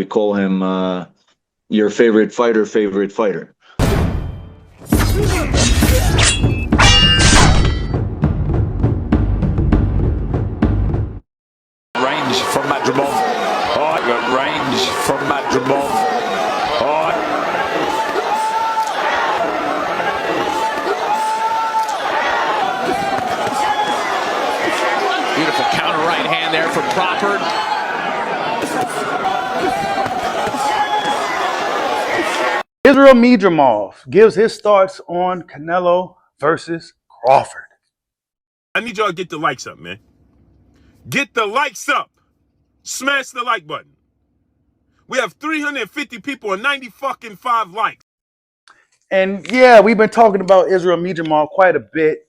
call him your favorite fighter, Range from Madrimov. Oh, got range from Madrimov. Oh. Beautiful counter right hand there from Crawford. Israil Madrimov gives his thoughts on Canelo versus Crawford. I need y'all to get the likes up, man. Get the likes up. Smash the like button. We have 350 people and 90 fucking 5 likes. And yeah, we've been talking about Israil Madrimov quite a bit.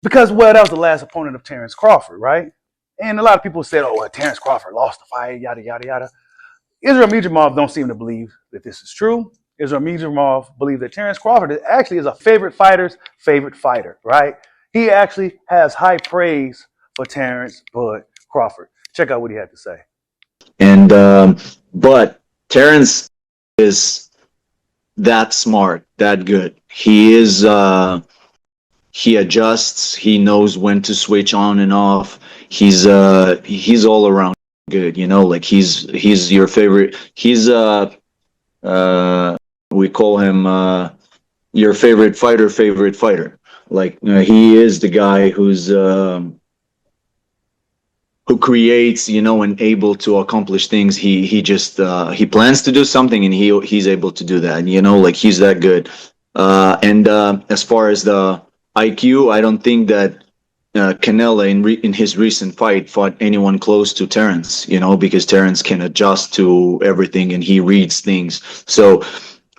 Because, well, that was the last opponent of Terence Crawford, right? And a lot of people said, oh, well, Terence Crawford lost the fight, yada, yada, yada. Israil Madrimov don't seem to believe that this is true. Israil Madrimov believes that Terence Crawford actually is a favorite fighter's favorite fighter, right? He actually has high praise for Terence Bud Crawford. Check out what he had to say. And but Terence is that smart, that good. He is. He adjusts. He knows when to switch on and off. He's all around good. You know, like he's your favorite. He's we call him your favorite fighter. Like he is the guy who creates, you know, and able to accomplish things. He just he plans to do something and he's able to do that. You know, like he's that good. And as far as the IQ, I don't think that Canelo in his recent fight fought anyone close to Terence, you know, because Terence can adjust to everything and he reads things. So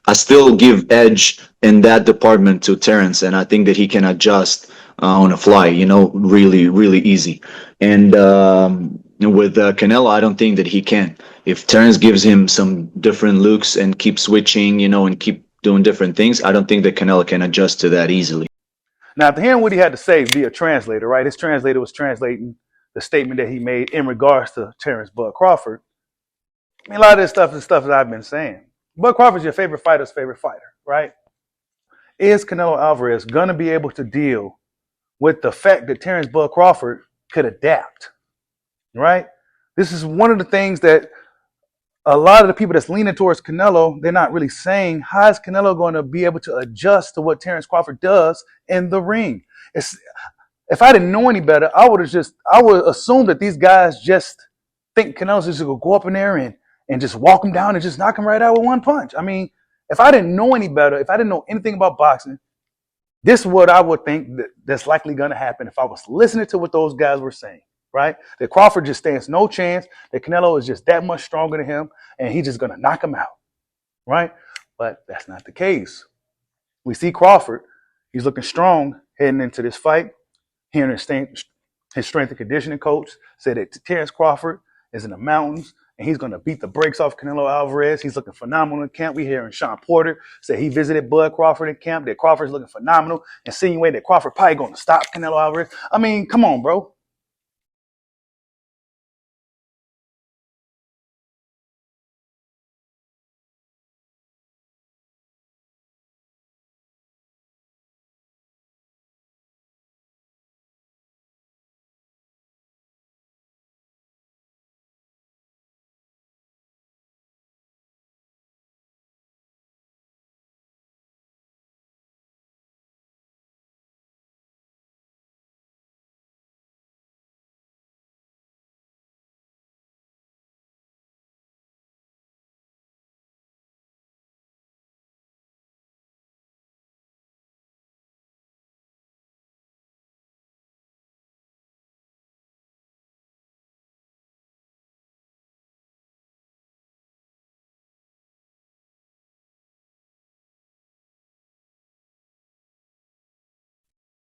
I still give edge in that department to Terence, and I think that he can adjust on a fly, you know, really, really easy. And with Canelo, I don't think that he can. If Terence gives him some different looks and keep switching, you know, and keep doing different things, I don't think that Canelo can adjust to that easily. Now, after hearing what he had to say via translator, right? His translator was translating the statement that he made in regards to Terence Bud Crawford. I mean, a lot of this stuff is stuff that I've been saying. Bud Crawford's your favorite fighter's favorite fighter, right? Is Canelo Alvarez going to be able to deal with the fact that Terence Bud Crawford could adapt, right? This is one of the things that a lot of the people that's leaning towards Canelo, they're not really saying, how is Canelo going to be able to adjust to what Terence Crawford does in the ring? If I didn't know any better, I would assume that these guys just think Canelo's just going to go up in there and just walk him down and just knock him right out with one punch. I mean, if I didn't know any better, if I didn't know anything about boxing, this is what I would think that's likely going to happen if I was listening to what those guys were saying, right? That Crawford just stands no chance, that Canelo is just that much stronger than him, and he's just going to knock him out, right? But that's not the case. We see Crawford, he's looking strong heading into this fight. Hearing his strength and conditioning coach said that Terence Crawford is in the mountains, and he's going to beat the brakes off Canelo Alvarez. He's looking phenomenal in camp. We hearing Sean Porter say he visited Bud Crawford in camp, that Crawford's looking phenomenal, insinuating that Crawford probably going to stop Canelo Alvarez. I mean, come on, bro.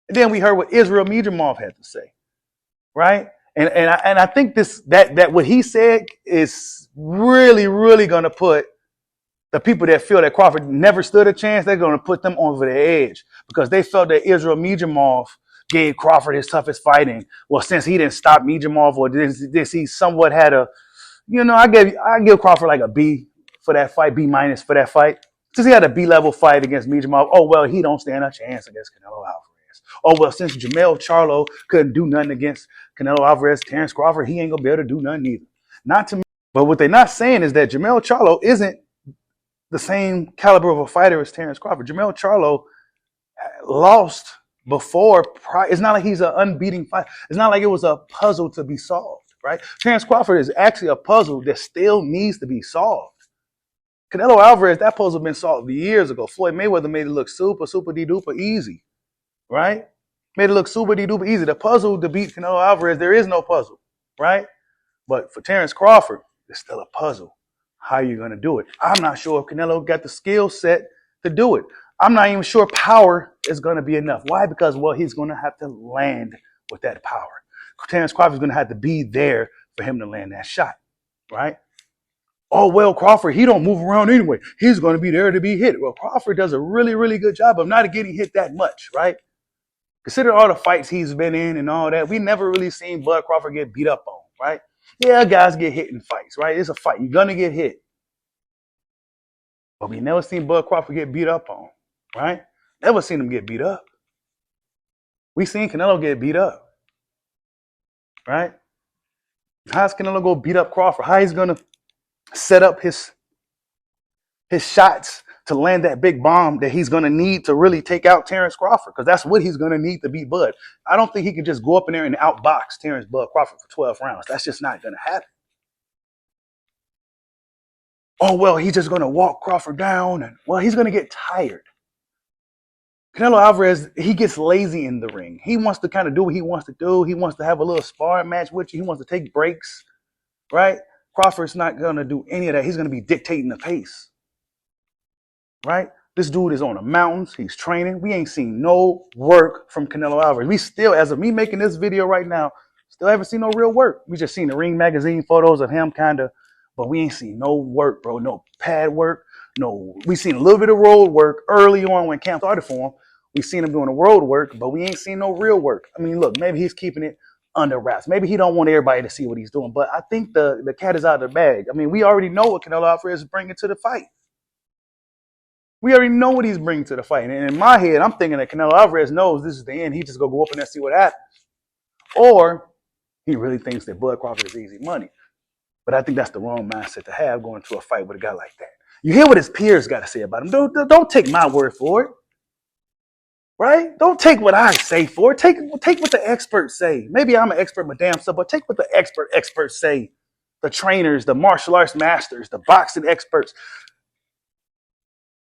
And then we heard what Israil Madrimov had to say, right? And I think that what he said is really, really going to put the people that feel that Crawford never stood a chance, they're going to put them over the edge because they felt that Israil Madrimov gave Crawford his toughest fight. And, well, since he didn't stop Madrimov, or this he somewhat had a, I give Crawford like a B for that fight, B- for that fight. Since he had a B-level fight against Madrimov, oh, well, he don't stand a chance against Canelo Alvarez. Oh, well, since Jermell Charlo couldn't do nothing against Canelo Alvarez, Terence Crawford, he ain't going to be able to do nothing either. Not to me. But what they're not saying is that Jermell Charlo isn't the same caliber of a fighter as Terence Crawford. Jermell Charlo lost before. It's not like he's an unbeaten fighter. It's not like it was a puzzle to be solved, right? Terence Crawford is actually a puzzle that still needs to be solved. Canelo Alvarez, that puzzle been solved years ago. Floyd Mayweather made it look super de-duper easy, right? Made it look super de-duper easy. The puzzle to beat Canelo Alvarez, there is no puzzle, right? But for Terence Crawford, it's still a puzzle. How are you going to do it? I'm not sure if Canelo got the skill set to do it. I'm not even sure power is going to be enough. Why? Because, well, he's going to have to land with that power. Terence Crawford is going to have to be there for him to land that shot, right? Oh, well, Crawford, he don't move around anyway. He's going to be there to be hit. Well, Crawford does a really, really good job of not getting hit that much, right? Consider all the fights he's been in and all that. We never really seen Bud Crawford get beat up on, right? Yeah, guys get hit in fights, right? It's a fight. You're going to get hit. But we never seen Bud Crawford get beat up on, right? Never seen him get beat up. We seen Canelo get beat up, right? How's Canelo go beat up Crawford? How he's going to set up his shots to land that big bomb that he's going to need to really take out Terence Crawford, because that's what he's going to need to beat Bud. I don't think he can just go up in there and outbox Terence Bud Crawford for 12 rounds. That's just not going to happen. Oh, well, he's just going to walk Crawford down, and, well, he's going to get tired. Canelo Alvarez, he gets lazy in the ring. He wants to kind of do what he wants to do. He wants to have a little sparring match with you. He wants to take breaks, right? Crawford's not going to do any of that. He's going to be dictating the pace, right? This dude is on the mountains. He's training. We ain't seen no work from Canelo Alvarez. We still, as of me making this video right now, still haven't seen no real work. We just seen the Ring magazine photos of him kind of, but we ain't seen no work, bro. No pad work. No, we seen a little bit of road work early on when camp started for him. We seen him doing the road work, but we ain't seen no real work. I mean, look, maybe he's keeping it under wraps. Maybe he don't want everybody to see what he's doing, but I think the cat is out of the bag. I mean, we already know what Canelo Alvarez is bringing to the fight. We already know what he's bringing to the fight. And in my head, I'm thinking that Canelo Alvarez knows this is the end. He just gonna go up in there and see what happens. Or he really thinks that Bud Crawford is easy money. But I think that's the wrong mindset to have going to a fight with a guy like that. You hear what his peers got to say about him. Don't take my word for it. Right? Don't take what I say for it. Take what the experts say. Maybe I'm an expert, my damn self, but take what the experts say. The trainers, the martial arts masters, the boxing experts.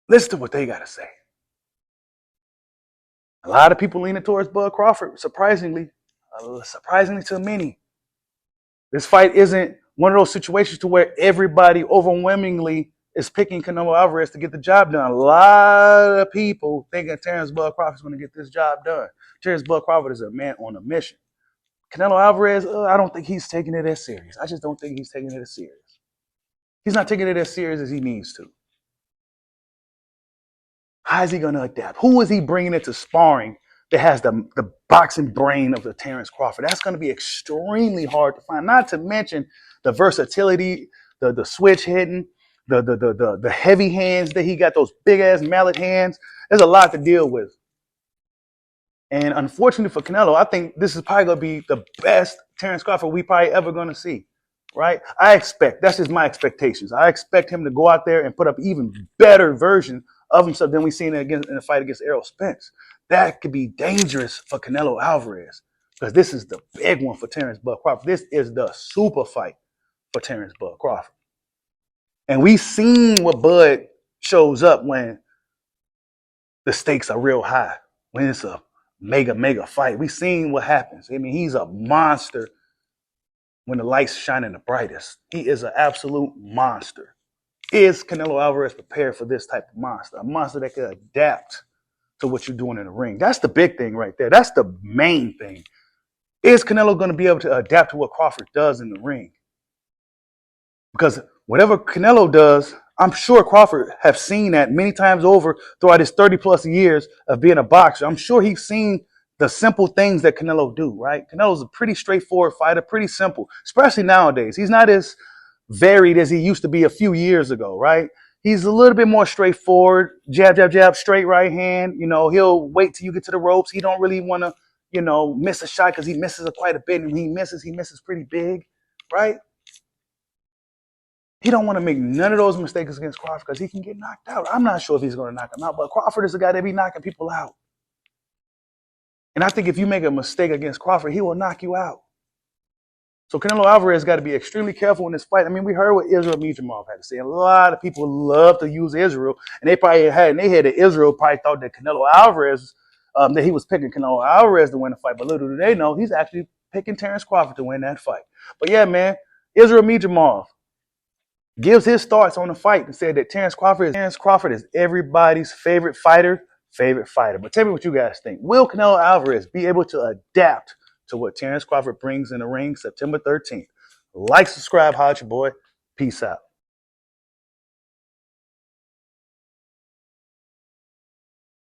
Listen to what they got to say. A lot of people leaning towards Bud Crawford, surprisingly to many. This fight isn't one of those situations to where everybody overwhelmingly is picking Canelo Alvarez to get the job done. A lot of people thinking Terence Bud Crawford is going to get this job done. Terence Bud Crawford is a man on a mission. Canelo Alvarez, I don't think he's taking it as serious. I just don't think he's taking it as serious. He's not taking it as serious as he needs to. How is he going to adapt? Who is he bringing into sparring that has the boxing brain of the Terence Crawford? That's going to be extremely hard to find. Not to mention the versatility, the switch hitting, the heavy hands that he got, those big ass mallet hands. There's a lot to deal with. And unfortunately for Canelo, I think this is probably going to be the best Terence Crawford we probably ever going to see. Right? That's just my expectations. I expect him to go out there and put up even better version of himself than we've seen in the fight against Errol Spence. That could be dangerous for Canelo Alvarez, because this is the big one for Terence Bud Crawford. This is the super fight for Terence Bud Crawford. And we've seen what Bud shows up when the stakes are real high, when it's a mega fight. We've seen what happens. I mean, he's a monster when the lights shining the brightest. He is an absolute monster. Is Canelo Alvarez prepared for this type of monster? A monster that can adapt to what you're doing in the ring. That's the big thing right there. That's the main thing. Is Canelo going to be able to adapt to what Crawford does in the ring? Because whatever Canelo does, I'm sure Crawford have seen that many times over throughout his 30 plus years of being a boxer. I'm sure he's seen the simple things that Canelo do, right? Canelo's a pretty straightforward fighter, pretty simple, especially nowadays. He's not as varied as he used to be a few years ago, right? He's a little bit more straightforward, jab, jab, jab, straight right hand. You know, he'll wait till you get to the ropes. He don't really want to, you know, miss a shot because he misses quite a bit, and he misses pretty big, right? He don't want to make none of those mistakes against Crawford because he can get knocked out. I'm not sure if he's going to knock him out, but Crawford is a guy that be knocking people out. And I think if you make a mistake against Crawford, he will knock you out. So Canelo Alvarez got to be extremely careful in this fight. I mean, we heard what Israil Madrimov had to say. A lot of people love to use Israel, and they probably had in their head that Israel probably thought that Canelo Alvarez, that he was picking Canelo Alvarez to win the fight. But little do they know, he's actually picking Terence Crawford to win that fight. But yeah, man, Israil Madrimov gives his thoughts on the fight and said that Terence Crawford is everybody's favorite fighter. But tell me what you guys think. Will Canelo Alvarez be able to adapt to what Terence Crawford brings in the ring September 13th? Like, subscribe, holla at your boy. Peace out.